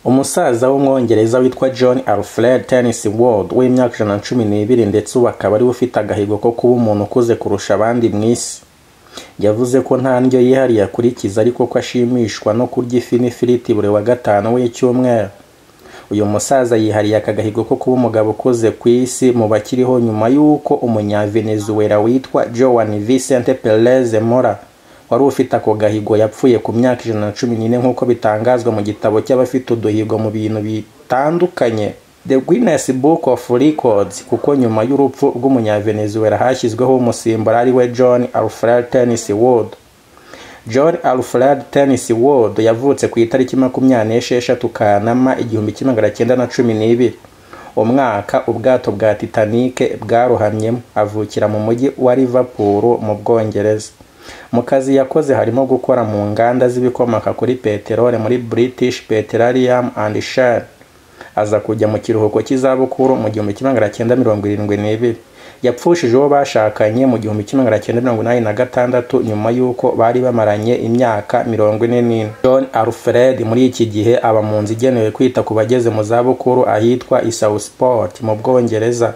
Umusaza w'umwongereza witwa John Alfred Tennyson Ward w'imyaka 112 ndetse ubu akaba ari ufite agahigo ko kuba umuntu ukuze kurusha abandi mu isi. Yavuze ko nta ndyo yihariye akurikiza ariko ko ashimishwa no kurya ifi n'ifiriti buri wa gatanu w'icyumweru. Uyu musaza yihariye aka gahigo ko kuba umugabo ukuze ku isi mu bakiriho nyuma y'uko Venezuela witwa Joan Vicente Perez Mora wari ufite ako gahigo yapfuye ku myaka 114 nk'uko bitangazwa mu gitabo cy'abafite uduhigo mu bintu bitandukanye The Guinness Book of Records, kuko nyuma y'urupfu Venezuela hashyizweho umusimbura ari we John Alfred Tennyson Ward. John Alfred Tennyson Ward yavutse ku itariki 26 Kanama 1912 umwaka ubwato bwa Titanic bwarohamyemo. Avukira mu mujyi wa Liverpool mu Bwongereza. Mu kazi yakoze harimo gukora mu nganda z'ibikomoka kuri peteroli muri British Petroleum and Shell. Aza kujya mu kiruhuko cy'izabukuru mu 1972. Yapfushije uwo bashakanye mu 1986 nyuma y'uko bari bamaranye imyaka 44. John Alfred muri iki gihe aba mu nzu igenewe kwita ku bageze mu zabukuru ahitwa Southport mu Bwongereza.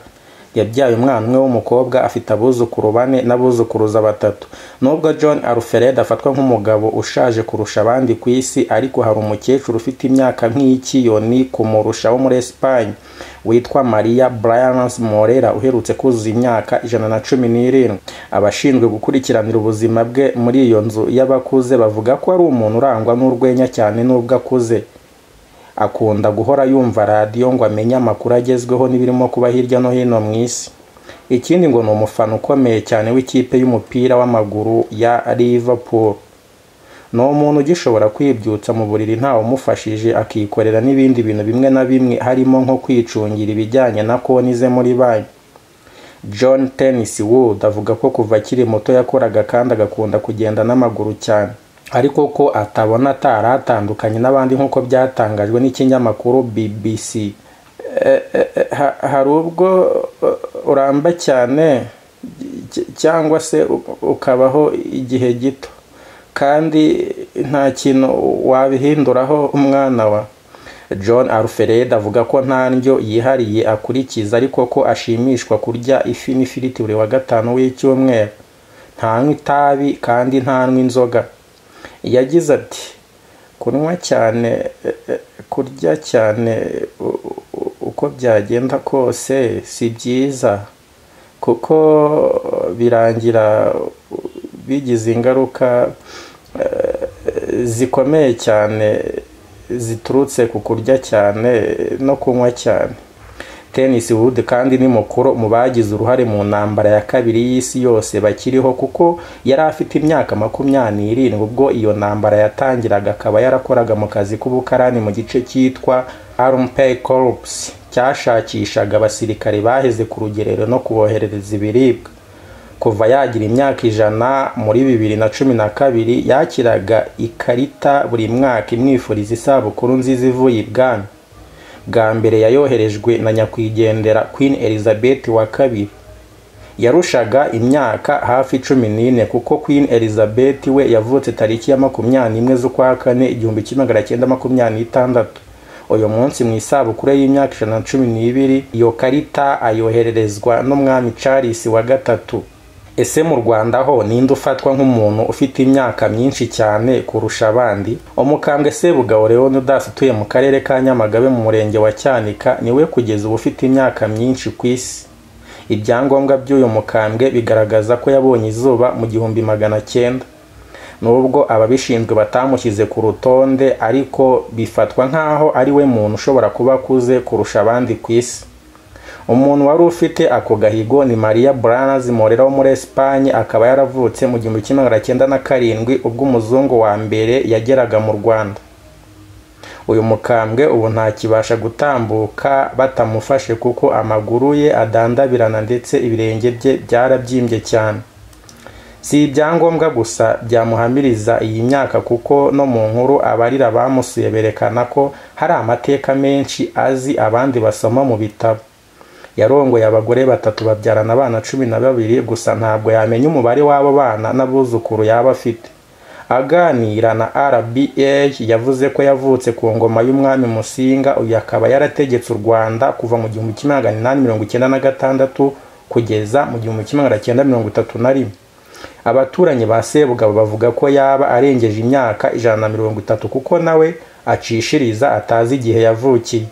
Yabyaye umwana umwe w'umukobwa, afite abuzukuru 4 n'abuzukuruza 3. Nubwo John Alfred afatwa nk'umugabo ushaje kurusha abandi ku isi, ariko hari umukecuru ufite imyaka nk'iy'ikiyoni kumurusha wo muri Espagne witwa Maria Brians Morera uherutse kuzuza imyaka 117. Abashinzwe gukurikiranira ubuzima bwe muri iyo nzu y'abakuze bavuga ko ari umuntu urangwa n'urwenya cyane nubwo akuze. Akunda guhora yumva radio ngo amenye amakuru agezweho n'ibirimo kuba hirya no hino mu isi. Ikindi ngo ni umufana ukomeye cyane w'ikipe y'umupira w'amaguru ya Liverpool. No umuntu ugishobora kwibyutsa mu buriri ntawe umufashije, akikorera n'ibindi bintu bimwe na bimwe harimo nko kwicungira ibijyanye na konti ze muri banki. John Tennyson Ward avuga ko kuva akiri muto yakoraga kandi agakunda kugenda n'amaguru cyane, ariko ko atabona ataratandukanye n'abandi nk'uko byatangajwe n'ikinyamakuru BBC. Hari ubwo uramba cyane cyangwa se ukabaho igihe gito kandi nta kintu wabihinduraho umwana wa. John Alfred avuga ko nta ndyo yihariye akurikiza ariko ko ashimishwa kurya ifi n'ifiriti buri wa gatanu w'icyumweru. Ntanywa itabi kandi ntanywa inzoga. Yagize ati kunywa cyane, kurya cyane uko byagenda kose si byiza kuko birangira bigize ingaruka zikomeye cyane ziturutse ku kurya cyane no kunywa cyane. Tennyson Ward kandi ni mukuru mu bagize uruhare mu ntambara ya kabiri y'isi yose bakiriho, kuko yari afite imyaka 27 ubwo iyo ntambara yatangiraga. Akaba yarakoraga mu kazi k'ubukarani mu gice cyitwa Army Corps cyashakishaga abasirikare baheze ku rugerero no kuboherereza ibiribwa. Kuva yagira imyaka 100 muri 2012 yakiraga ikarita buri mwaka imwifuriza isabukuru nziza ivuye ibwami. Bwa mbere yayoherejwe na nyakwigendera Queen Elizabeth wa kabiri. Yarushaga imyaka hafi 14 kuko Queen Elizabeth we yavutse tariki ya 21 z'ukwa kane 1926. Uyu munsi mu isabukuru y'imyaka 112 iyo karita ayohererezwa n'umwami Charles wa gatatu. Ese mu Rwanda ho ninde ufatwa nk'umuntu ufite imyaka myinshi cyane kurusha abandi? Umukambwe Sebugabo Leonidas utuye mu karere ka Nyamagabe mu murenge wa Cyanika niwe kugeza ubu ufite imyaka myinshi ku isi. Ibyangombwa by'uyu mukambwe bigaragaza ko yabonye izuba mu 1900. Nubwo ababishinzwe batamushyize ku rutonde, ariko bifatwa nkaho ari we muntu ushobora kuba akuze kurusha abandi ku isi. Umuntu wari ufite ako gahigo ni Maria Brians Morera wo muri Espagne. Akaba yaravutse mu 1907 ubwo umuzungu wa mbere yageraga mu Rwanda. Uyu mukambwe ubu ntakibasha gutambuka batamufashe kuko amaguru ye adandabirana ndetse ibirenge bye byarabyimbye cyane. Si ibyangombwa gusa byamuhamiriza iyi myaka kuko no mu nkuru abarira bamusuye berekana ko hari amateka menshi azi abandi basoma mu bitabo. Yarongoye abagore 3 babyarana abana 12 gusa ntabwo yamenya umubare w'abo bana n'abuzukuru yaba afite. Aganira na RBA yavuze ko yavutse ku ngoma y'umwami Musinga, uyu akaba yarategetse u Rwanda kuva mu 1896 kugeza mu 1931. Abaturanyi ba Sebugabo bavuga ko yaba arengeje imyaka 130 kuko nawe acishiriza atazi igihe yavukiye.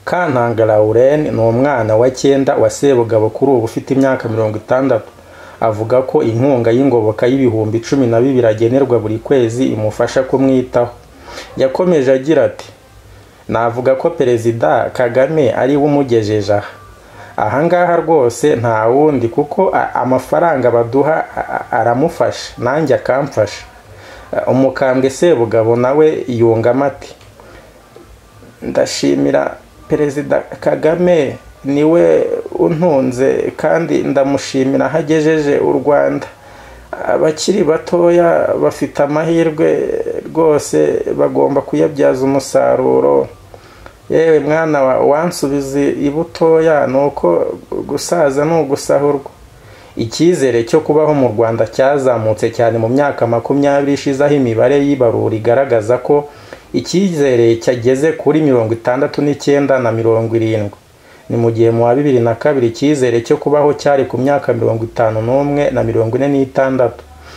Kantanga Lauren ni umwana wa 9 wa Sebugabo kuri ubu ufite imyaka 60. Avuga ko inkunga y'ingoboka y'ibihumbi 12 agenerwa buri kwezi imufasha kumwitaho. Yakomeje agira ati, navuga ko Perezida Kagame ari we umugejeje aha ngaha rwose nta wundi, kuko amafaranga baduha aramufasha nanjye akamfasha. Umukambwe Sebugabo nawe yungamo ati, ndashimira Perezida Kagame, niwe untunze kandi ndamushimira hagejeje u Rwanda. Abakiri batoya bafite amahirwe rwose, bagomba kuyabyaza umusaruro. Yewe mwana wansubize ibutoya, nuko gusaza no gusahurwa. Icyizere cyo kubaho mu Rwanda cyazamutse cyane mu myaka 20 ishize, aho imibare y'ibarura igaragaza ko icyizere cyageze kuri 69 na 70. Ni mu gihe mu 2002 icyizere cyo kubaho cyari ku myaka 51 na 46.